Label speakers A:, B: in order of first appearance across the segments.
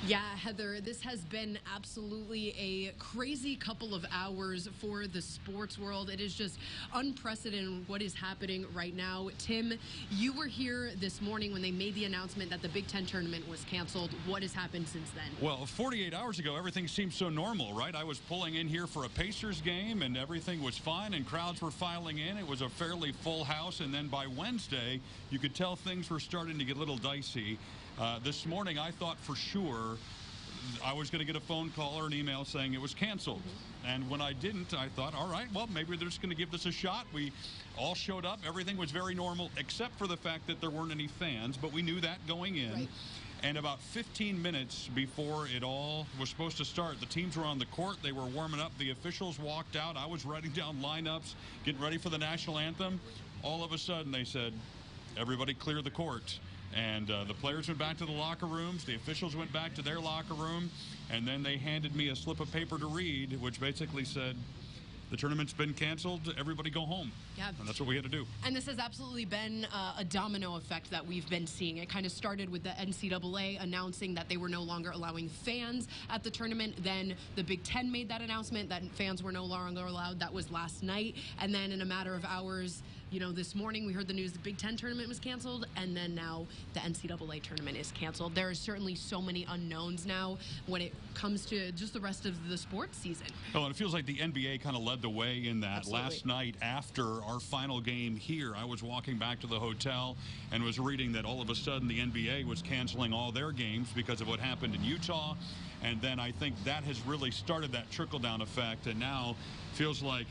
A: Yeah, Heather, this has been absolutely a crazy couple of hours for the sports world. It is just unprecedented what is happening right now. Tim, you were here this morning when they made the announcement that the Big Ten tournament was canceled. What has happened since then?
B: Well, 48 hours ago, everything seemed so normal, right? I was pulling in here for a Pacers game, and everything was fine, and crowds were filing in. It was a fairly full house, and then by Wednesday, you could tell things were starting to get a little dicey. This morning, I thought for sure I was going to get a phone call or an email saying it was canceled. And when I didn't, I thought, all right, well, maybe they're just going to give this a shot. We all showed up. Everything was very normal, except for the fact that there weren't any fans. But we knew that going in. Right. And about 15 minutes before it all was supposed to start, the teams were on the court. They were warming up. The officials walked out. I was writing down lineups, getting ready for the national anthem. All of a sudden, they said, everybody clear the court. And the players went back to the locker rooms. The officials went back to their locker room. And then they handed me a slip of paper to read, which basically said, the tournament's been canceled. Everybody go home. Yeah. And that's what we had to do.
A: And this has absolutely been a domino effect that we've been seeing. It kind of started with the NCAA announcing that they were no longer allowing fans at the tournament. Then the Big Ten made that announcement that fans were no longer allowed. That was last night. And then in a matter of hours, you know, this morning we heard the news the Big Ten tournament was canceled, and then now the NCAA tournament is canceled. There are certainly so many unknowns now when it comes to just the rest of the sports season.
B: Oh, and it feels like the NBA kind of led the way in that.
A: Absolutely.
B: Last night after our final game here, I was walking back to the hotel and was reading that all of a sudden the NBA was canceling all their games because of what happened in Utah. And then I think that has really started that trickle-down effect, and now feels like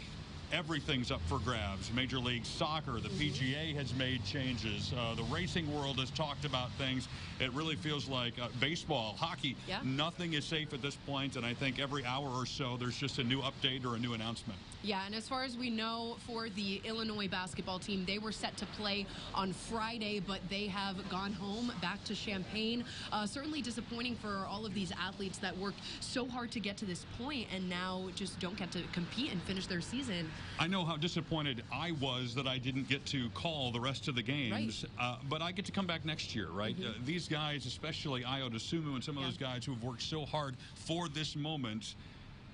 B: everything's up for grabs. Major League Soccer, the PGA has made changes. The racing world has talked about things. It really feels like baseball, hockey, nothing is safe at this point, and I think every hour or so there's just a new update or a new announcement.
A: Yeah, and as far as we know, for the Illinois basketball team, they were set to play on Friday, but they have gone home back to Champaign. Certainly disappointing for all of these athletes that worked so hard to get to this point and now just don't get to compete and finish their season.
B: I know how disappointed I was that I didn't get to call the rest of the games, but I get to come back next year, right? These guys, especially Ayo Dosunmu and some of those guys who have worked so hard for this moment,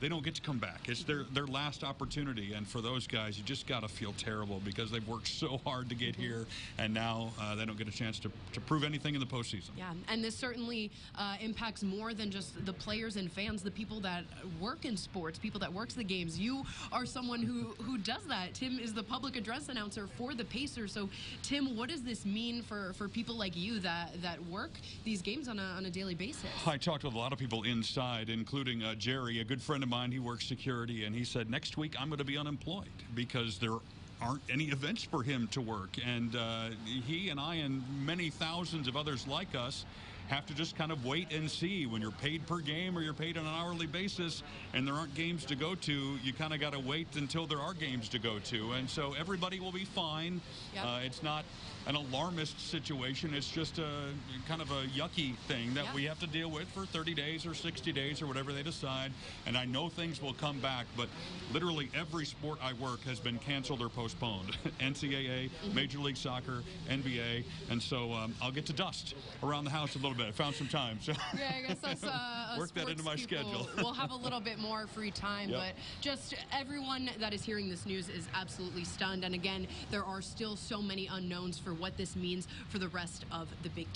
B: they don't get to come back. It's their last opportunity, and for those guys, you just got to feel terrible because they've worked so hard to get here, and now they don't get a chance to prove anything in the postseason.
A: Yeah, and this certainly impacts more than just the players and fans, the people that work in sports, people that works the games. You are someone who does that. Tim is the public address announcer for the Pacers. So, Tim, what does this mean for people like you that work these games on a daily basis?
B: I talked with a lot of people inside, including Jerry, a good friend of mine. He works security, and he said, next week I'm going to be unemployed because there aren't any events for him to work. And he and I and many thousands of others like us have to just kind of wait and see. When you're paid per game or you're paid on an hourly basis and there aren't games to go to, you kind of got to wait until there are games to go to. And so everybody will be fine. It's not an alarmist situation. It's just a kind of a yucky thing that we have to deal with for 30 days or 60 days or whatever they decide. And I know things will come back, but literally every sport I work has been canceled or postponed. NCAA, Major League Soccer, NBA, and so I'll get to dust around the house a little bit. I found some time. So
A: yeah, I guess that's
B: work that into my schedule.
A: We'll have a little bit more free time, but just everyone that is hearing this news is absolutely stunned. And again, there are still so many unknowns for what this means for the rest of the Big Ten.